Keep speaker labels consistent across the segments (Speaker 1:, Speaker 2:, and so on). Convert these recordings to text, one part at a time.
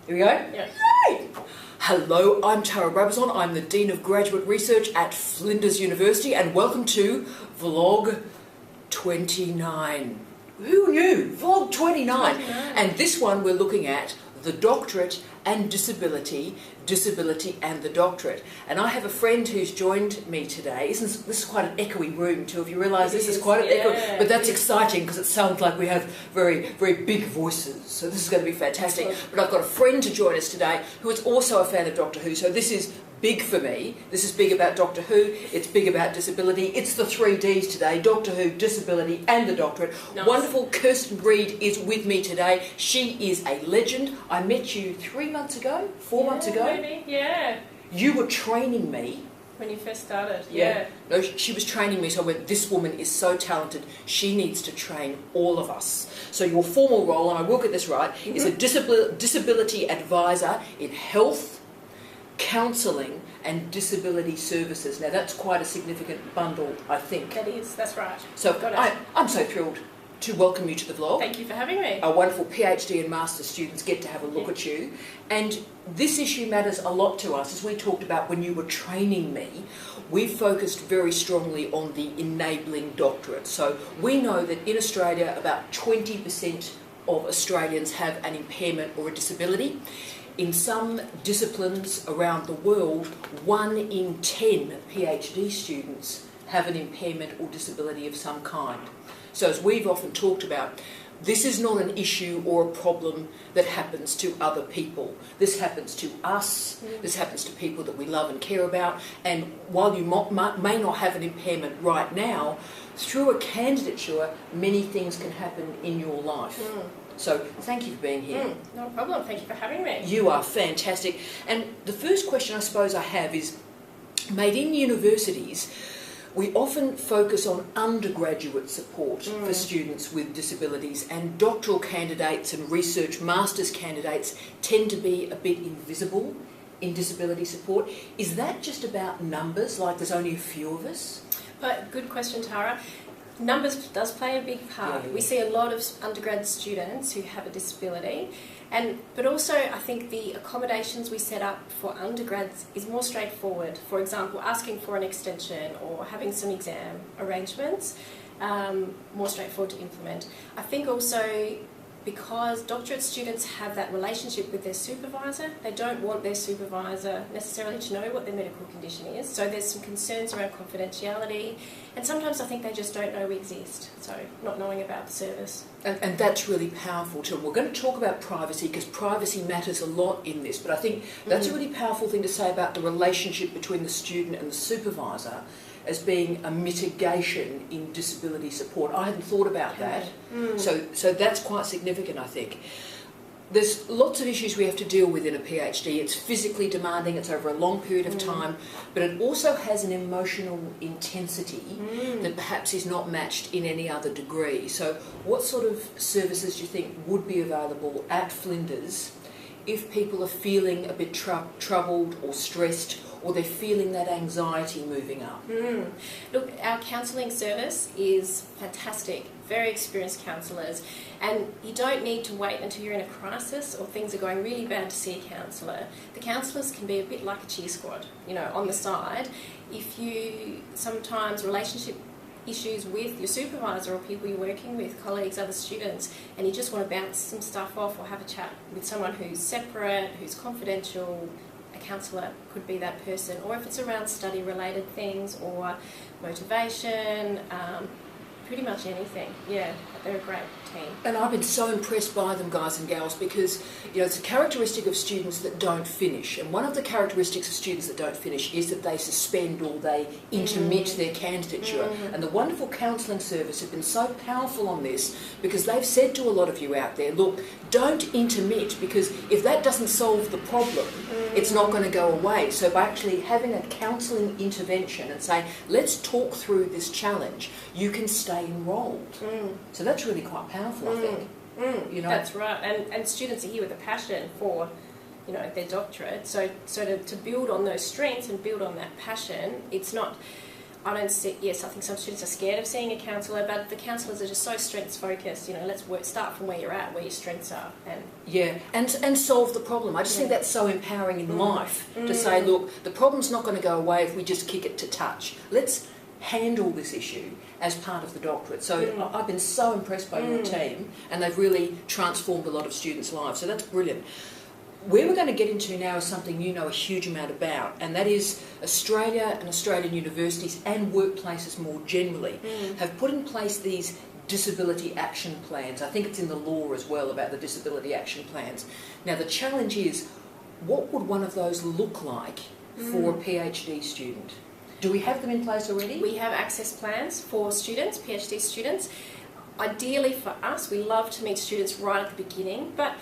Speaker 1: Here we go?
Speaker 2: Yeah.
Speaker 1: Yay! Hello, I'm Tara Brabazon. I'm the Dean of Graduate Research at Flinders University, and welcome to Vlog 29. Who knew? Vlog 29. And this one we're looking at the Doctorate and Disability and the Doctorate. And I have a friend who's joined me today. This is quite an echoey room too, if you realise this is quite an echo, but that's exciting because it sounds like we have very, very big voices. So this is going to be fantastic. But I've got a friend to join us today who is also a fan of Doctor Who, so this is big for me. This is big about Doctor Who, it's big about disability. It's the 3Ds today, Doctor Who, disability and the Doctorate. Nice. Wonderful Kirsten Read is with me today. She is a legend. I met you 3 months ago, 4 months ago.
Speaker 2: Maybe, yeah.
Speaker 1: You were training me.
Speaker 2: When you first started,
Speaker 1: yeah. No, she was training me, so I went, this woman is so talented, she needs to train all of us. So your formal role, and I will get this right, is a disability advisor in Health Counselling and Disability Services. Now that's quite a significant bundle, I think.
Speaker 2: That is, that's right.
Speaker 1: So I'm so thrilled to welcome you to the vlog.
Speaker 2: Thank you for having me.
Speaker 1: Our wonderful PhD and Master students get to have a look at you. And this issue matters a lot to us. As we talked about when you were training me, we focused very strongly on the enabling doctorate. So we know that in Australia about 20% of Australians have an impairment or a disability. In some disciplines around the world, 1 in 10 PhD students have an impairment or disability of some kind. So as we've often talked about, this is not an issue or a problem that happens to other people. This happens to us, this happens to people that we love and care about, and while you may not have an impairment right now, through a candidature, many things can happen in your life. So thank you for being here.
Speaker 2: No problem, thank you for having me.
Speaker 1: You are fantastic. And the first question I suppose I have is, made in universities, we often focus on undergraduate support for students with disabilities, and doctoral candidates and research masters candidates tend to be a bit invisible in disability support. Is that just about numbers, like there's only a few of us?
Speaker 2: But good question, Tara. Numbers does play a big part. We see a lot of undergrad students who have a disability, but also I think the accommodations we set up for undergrads is more straightforward. For example, asking for an extension or having some exam arrangements, more straightforward to implement. I think also because doctorate students have that relationship with their supervisor, they don't want their supervisor necessarily to know what their medical condition is. So there's some concerns around confidentiality, and sometimes I think they just don't know we exist, so not knowing about the service.
Speaker 1: And that's really powerful too. We're going to talk about privacy because privacy matters a lot in this, but I think that's a really powerful thing to say about the relationship between the student and the supervisor as being a mitigation in disability support. I hadn't thought about that. So that's quite significant, I think. There's lots of issues we have to deal with in a PhD. It's physically demanding, it's over a long period of time, but it also has an emotional intensity that perhaps is not matched in any other degree. So what sort of services do you think would be available at Flinders if people are feeling a bit troubled or stressed, or they're feeling that anxiety moving up?
Speaker 2: Look, our counselling service is fantastic, very experienced counsellors, and you don't need to wait until you're in a crisis or things are going really bad to see a counsellor. The counsellors can be a bit like a cheer squad, you know, on the side. If you sometimes relationship issues with your supervisor or people you're working with, colleagues, other students, and you just want to bounce some stuff off or have a chat with someone who's separate, who's confidential, a counsellor could be that person. Or if it's around study-related things or motivation, pretty much anything. Yeah, they're a great team.
Speaker 1: And I've been so impressed by them, guys and gals, because it's a characteristic of students that don't finish. And one of the characteristics of students that don't finish is that they suspend or they intermit their candidature. And the wonderful counselling service have been so powerful on this because they've said to a lot of you out there, look, don't intermit, because if that doesn't solve the problem, it's not going to go away. So by actually having a counselling intervention and saying, let's talk through this challenge, you can stay enrolled. So that's really quite powerful, I think.
Speaker 2: That's right, and students are here with a passion for their doctorate, so to build on those strengths and build on that passion, it's not, I don't see, yes, I think some students are scared of seeing a counsellor, but the counsellors are just so strengths focused. Let's start from where you're at, where your strengths are.
Speaker 1: And solve the problem. I just think that's so empowering in life to say, look, the problem's not going to go away if we just kick it to touch. Let's handle this issue as part of the doctorate. So I've been so impressed by your team, and they've really transformed a lot of students' lives. So that's brilliant. Where we're going to get into now is something you know a huge amount about, and that is Australia and Australian universities and workplaces more generally have put in place these disability action plans. I think it's in the law as well about the disability action plans. Now the challenge is, what would one of those look like for a PhD student? Do we have them in place already?
Speaker 2: We have access plans for students, PhD students. Ideally for us, we love to meet students right at the beginning, but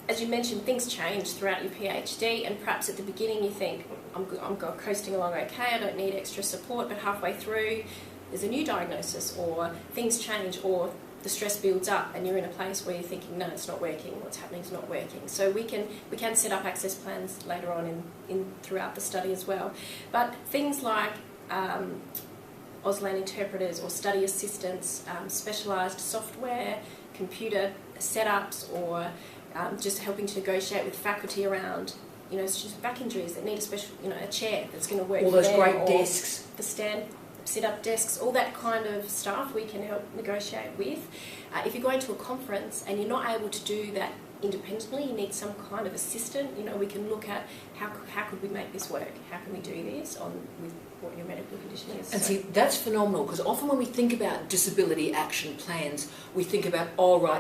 Speaker 2: as you mentioned, things change throughout your PhD, and perhaps at the beginning you think, I'm coasting along okay, I don't need extra support, but halfway through there's a new diagnosis, or things change, or the stress builds up and you're in a place where you're thinking, no, it's not working, what's happening is not working. So we can set up access plans later on in throughout the study as well. But things like Auslan interpreters or study assistants, specialised software, computer setups, or just helping to negotiate with faculty around, students with back injuries that need a special, a chair that's going to work.
Speaker 1: All those great desks.
Speaker 2: The sit-up desks, all that kind of stuff we can help negotiate with. If you're going to a conference and you're not able to do that independently, you need some kind of assistant. We can look at how could we make this work? How can we do this with what your medical condition is?
Speaker 1: And see, that's phenomenal, because often when we think about disability action plans, we think about,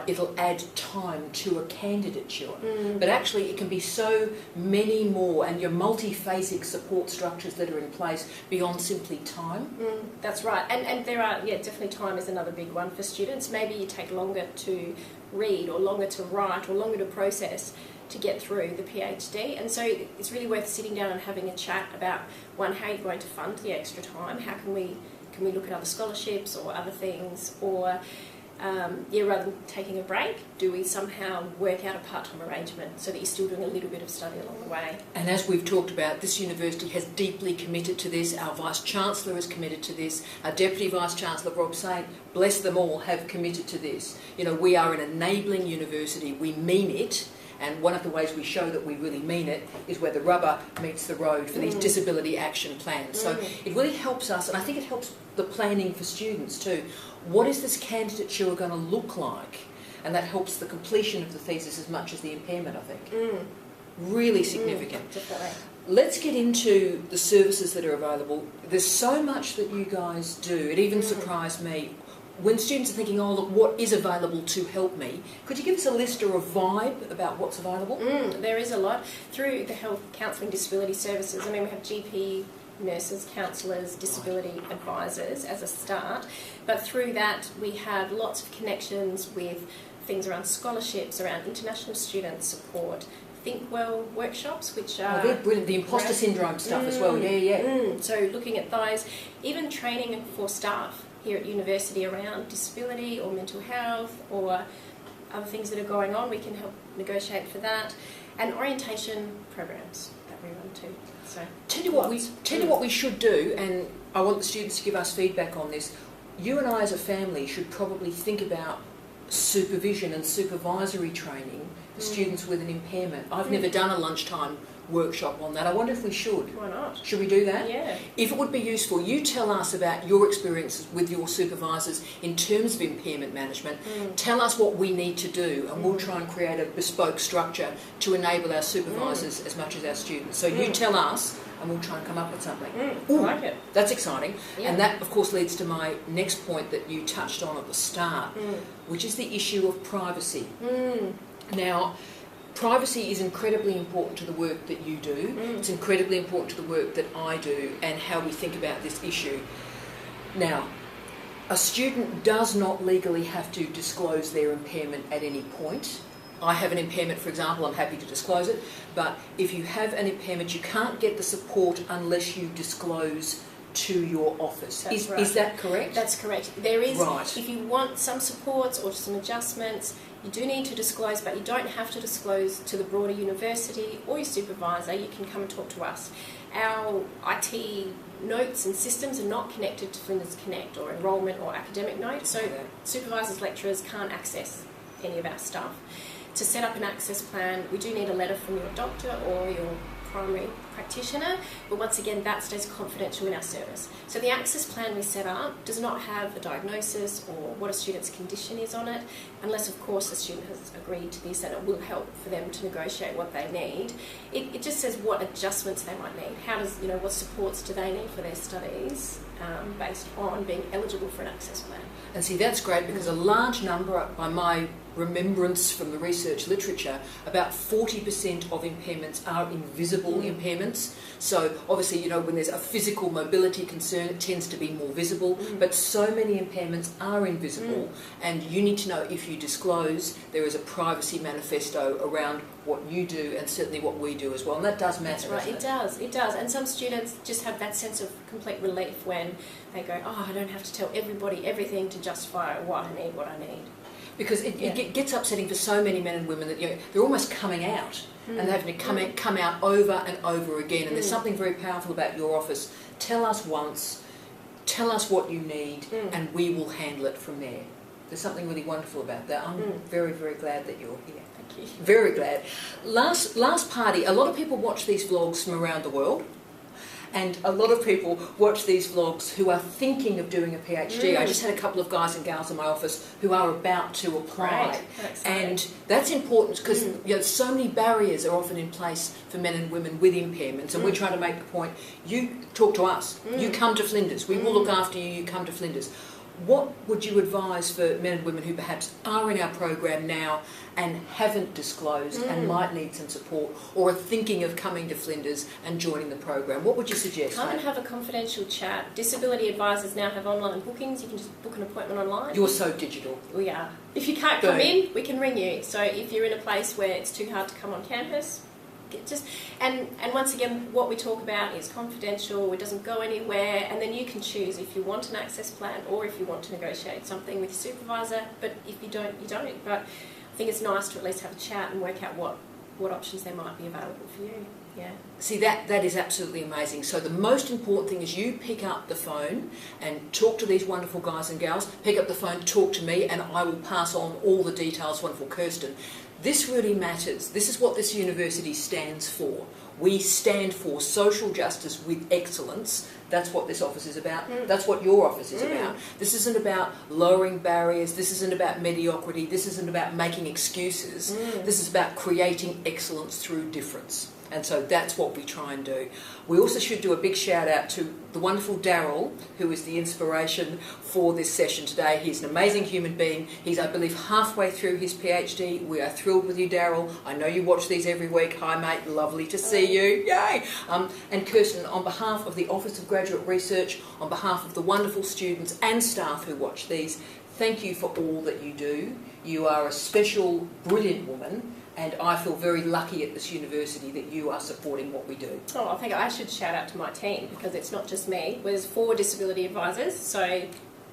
Speaker 1: it'll add time to a candidature. But actually it can be so many more, and your multiphasic support structures that are in place beyond simply time.
Speaker 2: That's right. And there are, definitely time is another big one for students. Maybe you take longer to read, or longer to write, or longer to process to get through the PhD, and so it's really worth sitting down and having a chat about, one, how you're going to fund the extra time, how can we look at other scholarships or other things, or rather than taking a break, do we somehow work out a part-time arrangement so that you're still doing a little bit of study along the way?
Speaker 1: And as we've talked about, this university has deeply committed to this. Our Vice-Chancellor is committed to this. Our Deputy Vice-Chancellor, Rob Saint, bless them all, have committed to this. We are an enabling university. We mean it. And one of the ways we show that we really mean it is where the rubber meets the road for these disability action plans. So it really helps us, and I think it helps the planning for students too. What is this candidature going to look like? And that helps the completion of the thesis as much as the impairment, I think. Really significant.
Speaker 2: Definitely.
Speaker 1: Let's get into the services that are available. There's so much that you guys do. It even surprised me. When students are thinking, oh, look, what is available to help me? Could you give us a list or a vibe about what's available?
Speaker 2: There is a lot. Through the Health Counselling Disability Services, we have GP, nurses, counsellors, disability advisors as a start. But through that, we have lots of connections with things around scholarships, around international student support, Think Well workshops, which are...
Speaker 1: they're brilliant. The imposter syndrome stuff as well,
Speaker 2: So looking at those, even training for staff here at university around disability or mental health or other things that are going on, we can help negotiate for that, and orientation programs that we run too. So
Speaker 1: tell you what we should do, and I want the students to give us feedback on this. You and I as a family should probably think about supervision and supervisory training for students with an impairment. I've never done a lunchtime workshop on that. I wonder if we should.
Speaker 2: Why not?
Speaker 1: Should we do that?
Speaker 2: Yeah.
Speaker 1: If it would be useful, you tell us about your experiences with your supervisors in terms of impairment management. Tell us what we need to do, and we'll try and create a bespoke structure to enable our supervisors as much as our students. So you tell us, and we'll try and come up with something.
Speaker 2: I like it.
Speaker 1: That's exciting.
Speaker 2: Yeah.
Speaker 1: And that, of course, leads to my next point that you touched on at the start, which is the issue of privacy. Now, privacy is incredibly important to the work that you do. It's incredibly important to the work that I do and how we think about this issue. Now, a student does not legally have to disclose their impairment at any point. I have an impairment, for example, I'm happy to disclose it, but if you have an impairment, you can't get the support unless you disclose to your office.
Speaker 2: That's right.
Speaker 1: Is that correct?
Speaker 2: That's correct. There is,
Speaker 1: right.
Speaker 2: If you want some supports or some adjustments, you do need to disclose, but you don't have to disclose to the broader university or your supervisor. You can come and talk to us. Our IT notes and systems are not connected to Flinders Connect or enrolment or academic notes, so supervisors, lecturers can't access any of our stuff. To set up an access plan, we do need a letter from your doctor or your primary practitioner, but once again that stays confidential in our service. So the access plan we set up does not have a diagnosis or what a student's condition is on it, unless of course the student has agreed to this, and it will help for them to negotiate what they need. It just says what adjustments they might need, what supports do they need for their studies, based on being eligible for an access plan.
Speaker 1: And see, that's great, because a large number, by my remembrance from the research literature, about 40% of impairments are invisible impairments. So obviously, when there's a physical mobility concern, it tends to be more visible, but so many impairments are invisible, and you need to know, if you disclose, there is a privacy manifesto around what you do and certainly what we do as well, and that does matter.
Speaker 2: That's right, it does. And some students just have that sense of complete relief when they go, I don't have to tell everybody everything to justify what I need.
Speaker 1: Because it gets upsetting for so many men and women that they're almost coming out, and they're having to come out over and over again. And there's something very powerful about your office. Tell us once, tell us what you need, and we will handle it from there. There's something really wonderful about that. I'm very, very glad that you're here.
Speaker 2: Thank you.
Speaker 1: Very glad. Last party, a lot of people watch these vlogs from around the world. And a lot of people watch these vlogs who are thinking of doing a PhD. I just had a couple of guys and gals in my office who are about to apply.
Speaker 2: Right.
Speaker 1: And that's important, because so many barriers are often in place for men and women with impairments, and we're trying to make the point, you talk to us, you come to Flinders, we will look after you, you come to Flinders. What would you advise for men and women who perhaps are in our program now and haven't disclosed and might need some support, or are thinking of coming to Flinders and joining the program? What would you suggest?
Speaker 2: Come and have a confidential chat. Disability advisors now have online bookings. You can just book an appointment online.
Speaker 1: You're so digital.
Speaker 2: We are. If you can't come in, we can ring you. So if you're in a place where it's too hard to come on campus, and once again, what we talk about is confidential, it doesn't go anywhere, and then you can choose if you want an access plan or if you want to negotiate something with your supervisor. But if you don't, you don't. But I think it's nice to at least have a chat and work out what options there might be available for you. Yeah.
Speaker 1: See, that is absolutely amazing. So the most important thing is you pick up the phone and talk to these wonderful guys and gals. Pick up the phone, talk to me, and I will pass on all the details. Wonderful Kirsten. This really matters. This is what this university stands for. We stand for social justice with excellence. That's what this office is about. That's what your office is about. This isn't about lowering barriers. This isn't about mediocrity. This isn't about making excuses. This is about creating excellence through difference. And so that's what we try and do. We also should do a big shout out to the wonderful Daryl, who is the inspiration for this session today. He's an amazing human being. He's, I believe, halfway through his PhD. We are thrilled with you, Daryl. I know you watch these every week. Hi, mate. Lovely to see you. Yay! And Kirsten, on behalf of the Office of Graduate Research, on behalf of the wonderful students and staff who watch these, thank you for all that you do. You are a special, brilliant woman. And I feel very lucky at this university that you are supporting what we do.
Speaker 2: Oh, I think I should shout out to my team, because it's not just me. There's 4 disability advisors, so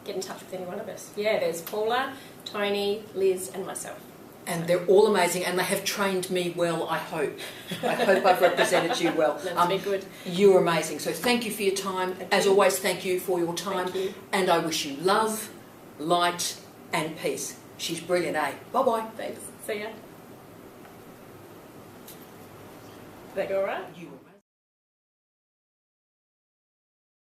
Speaker 2: get in touch with any one of us. Yeah, there's Paula, Tony, Liz and myself.
Speaker 1: And they're all amazing, and they have trained me well, I hope. I hope I've represented you well.
Speaker 2: That's been good.
Speaker 1: You're amazing. So thank you for your time. As always, thank you for your time.
Speaker 2: Thank you.
Speaker 1: And I wish you love, light and peace. She's brilliant, eh? Bye-bye.
Speaker 2: Thanks. See ya. Did that go all right?
Speaker 1: You